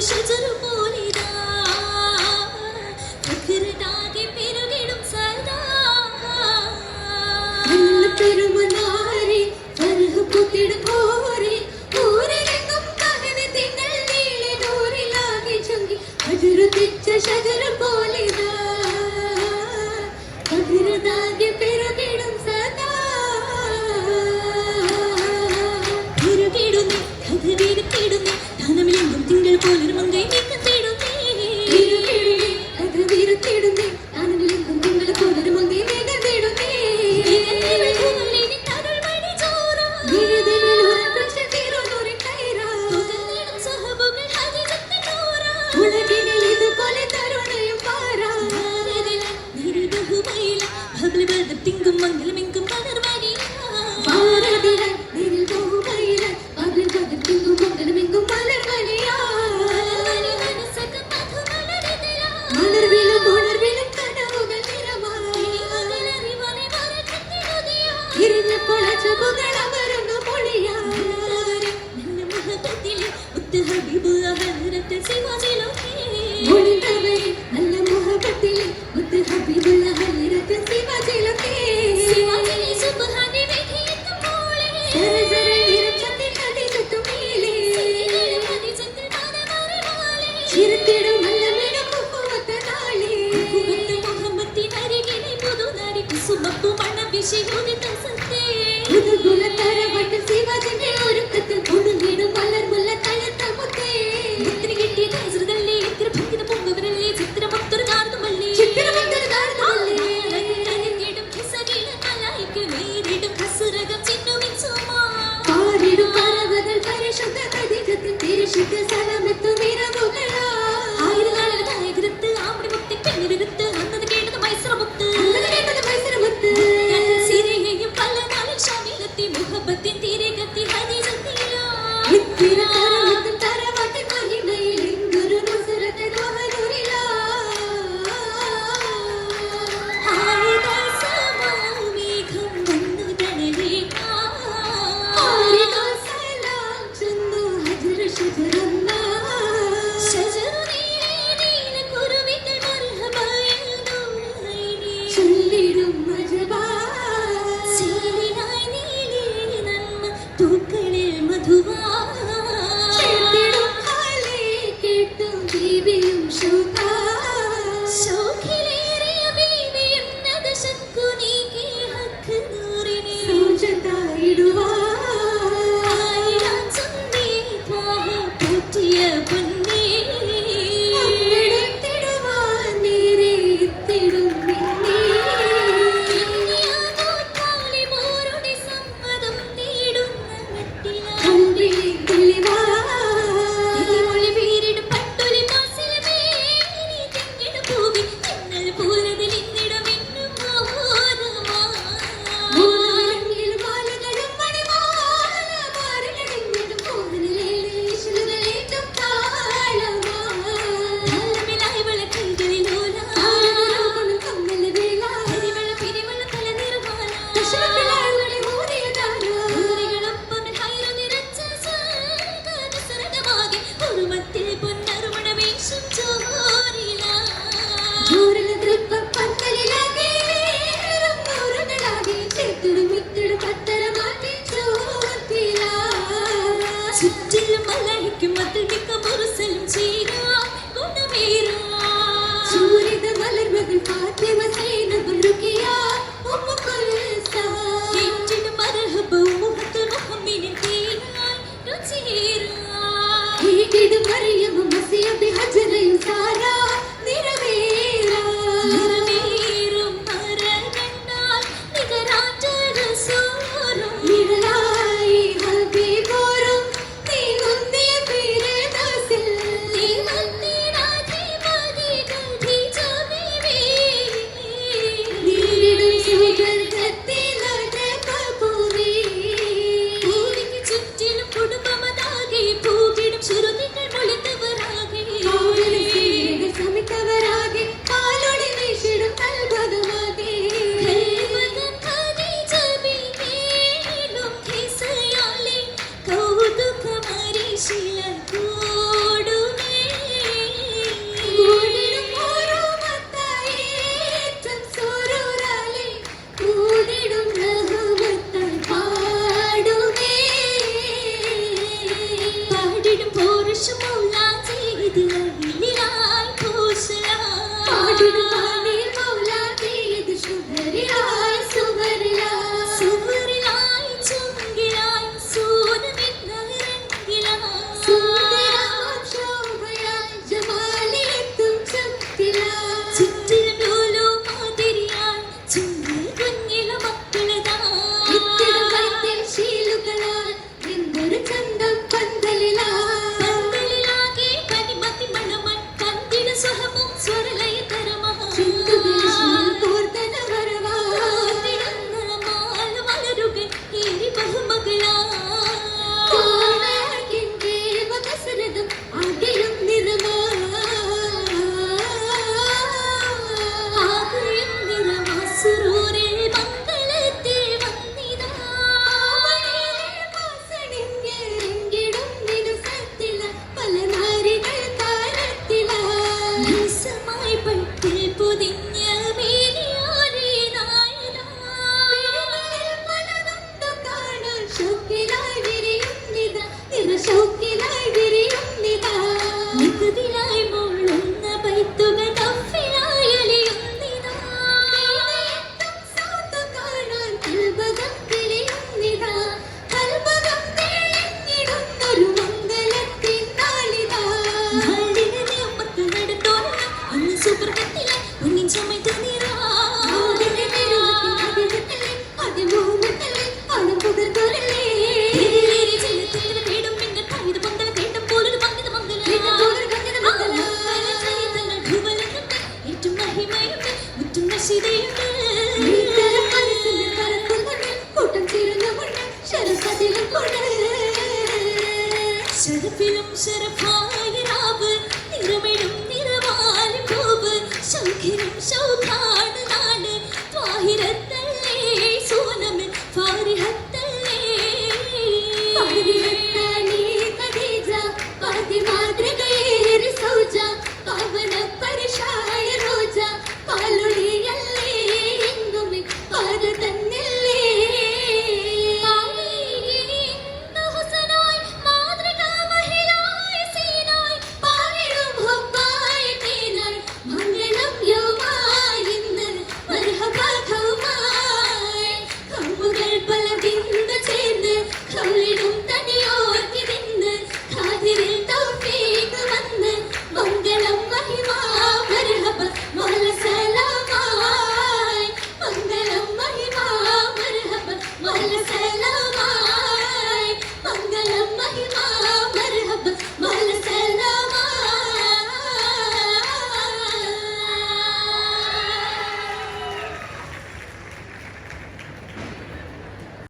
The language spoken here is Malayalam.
شجر بولدا فكرتاكي പെരുകിടും സദാ നല്ല പെരുമനാരി ഫർഹ് പുത്തിടും ഓരി ഊരിലെങ്ങും പകനെ തിങ്കൾ നീളെ നൂറിലാകെ ചുങ്കി അജുരുതിച്ച ഷജർ ബോലിദാ ഫക്രതാകെ പെരുകിടും സദാ പെരുകിടുന്നേ കഥ വീർത്തിടുന്നേ ധനമിലെങ്ങും തിങ്കൾ പോലൊരു മങ്കൈ നീക്കം തേടുന്നേ കഥ വീർത്തിടുന്നേ ധനമിലെങ്ങും തിങ്കൾ പോലൊരു മങ്കൈ നീക്കം തേടുന്നേ തിങ്കും മംഗലമെങ്കും പകർവാനിയ തിങ്കും മംഗലമെങ്കും പകർവാനിയ മലർവിലും ഉണർവിലും കനവുകൾ നിറമാറിഞ്ഞപ്പോൾ അജബുകൾ അവരൊന്നു പൊളിയാറിലെ മുത്ത് ഹബീബ് ഹദരത്ത് ശിവാജിലോകേ നല്ല മുഹബത്തിലെ മുത്ത് ഹബീബ് ഹദരത്ത് ശിവാജിലോകേ ശിവാജിലെ സുബ്ഹാനെ വേദിയെത്തുമ്പോളേ സരസര നിറച്ചത്തെ കടിതുത്തുമീലേ മതിചന്ദ്ര താരമറിവാലേ ചിരത്തിടും മല്ലമിടും മുഹബത്ത് നാളേ മുഹബത്ത് മുഹമ്മത്തിൻ അരികിലെ പുതുനാരി കുസുമപ്പു മണം വീശി ഉദിത്ത സത്തേ മുതുകുല തരവട്ട് ശിവാജിന്റെ ഒരുക്കത്തിൽ കൊടുങ്ങിടും മലർമുല്ല തളർത്ത മുത്തേ മുത്തിന് കിട്ടിയ കൈസറുകളെ എത്ര ഭംഗിത പൊങ്ങവരല്ലേ ചിത്രമൊത്തൊരു കാർന്നുമല്ലേ ചിത്രമൊത്തൊരു കാർന്നുമല്ലേ കരഞ്ഞിടും ഖിസറില തലായിക്ക് വീരിടും ഖസുരകം ചിന്നുമിൻ സുമാ പാടിടും പരവതൽ പരിശുദ്ധ കദികത്തിൽ തിരിശിട്ട് സലമെത്തു വിരവുകളാ ആയിരനാളെ നായകരത്ത് ആമടി മുത്തി പെണ്ണിരുത്ത് അന്നത് കേട്ടത് മൈസറമുത്ത് സിരയെയും പല നാളിൽ ഷാമിലെത്തി മുഹബത്തിൻ തിരകത്തി ഹദീജത്തിലാ ഇത്തിരാരത്തും തരവട്ടിൻ മഹിമയിൽ എന്തൊരു നുസ്രത്ത് ദോഹനുരിലാ ആയിതാ സമാമേഘം വന്നു തണലേക്കാ ആയിതാ സലാം ചൊന്നു ഹജർ ഷജറന്നാ ഷജറു നീല കുരുവികൾ മർഹബയെന്നു ചൊല്ലിടും മജബാ സീലിനായി നീലേ നന്മ തൂക്കളിൽ മധുവാ ചെത്തിടും കാലേ കേട്ടും ബീബിയും ശോകാ ശോകിലേറിയ ബീബിയും നദശക്കു നീക്കി ഹക്ക് നൂറിനെ സൂചതായിടുവാ ആയിരം ചുന്നി ത്വാഹ പോറ്റിയ പൊന്നേ അവിടെത്തിടുവാൻ നേരെ എത്തിടും നിന്നെ ഇന്നിയാകോത്താലി മോരുടെ സമ്മതം നേടുന്ന മട്ടിലാ കൽവിലെ തെളിവാ തിരിമൊഴി വീരിടും പട്ടൊലി മാസിലമേ നീ തെങ്ങിടും പൂവി മിന്നൽ പൂരതിൽ ഇന്നിടും ഇന്നും മോഹമാ മൂന്നാലെങ്കിലും മാലകളും മണിമാല മാറിലടങ്ങിടും പൂവിനിലേലെ ഈശ്വരനേറ്റം താളമാ താളമിലായി വിളക്കൈകളിലോല താരകരോഗണം കമ്മല വേല കരിവെള്ള പിരിവെള്ള തല നിർമാല ദശരഥിലാളുകളെ മൂറിയതാര ഊരികളൊപ്പമിൽ ഹൈറു നിറച്ച സ്വർഗാനുസരണമാകെ ഉറുമത്തിൽ പൊന്നറുമണ വീശും ചോരിലാ ചോരല തൃപ്പം പന്തലിലാകെ വേറും നൂറുകളാകെ ചേത്തിടും മിത്തിടും പത്തര മാറ്റി ചോത്തിലാ ചുറ്റിലും മലഹിക്കും മത്തിൽ മിക്ക മുറുസലും ചീരാ ഗുണമേറാ ചൂരിത മലർമകൾ ഫാത്തിമ സൈനബുൽ റുഖിയ ഉമ്മു കുൽസൂം കേട്ടിടും മർഹബ മുഹത്ത് മുഹമ്മിനിൻ തീരാൻ രുചിയേറാ കേട്ടിടും മറിയം മസിയബി ഹജറയും സാരാ നിറവേറാ നിറവേറും മരകണ്ടാൽ നികരാറ്റ റസൂലും നിഴലായി ഹബീബോറും നീ മുന്തിയ പേരദാസിൽ നീ വന്നിടാതെ മതി ഖദീജ ബീവി ശരഫിലും ശരഫ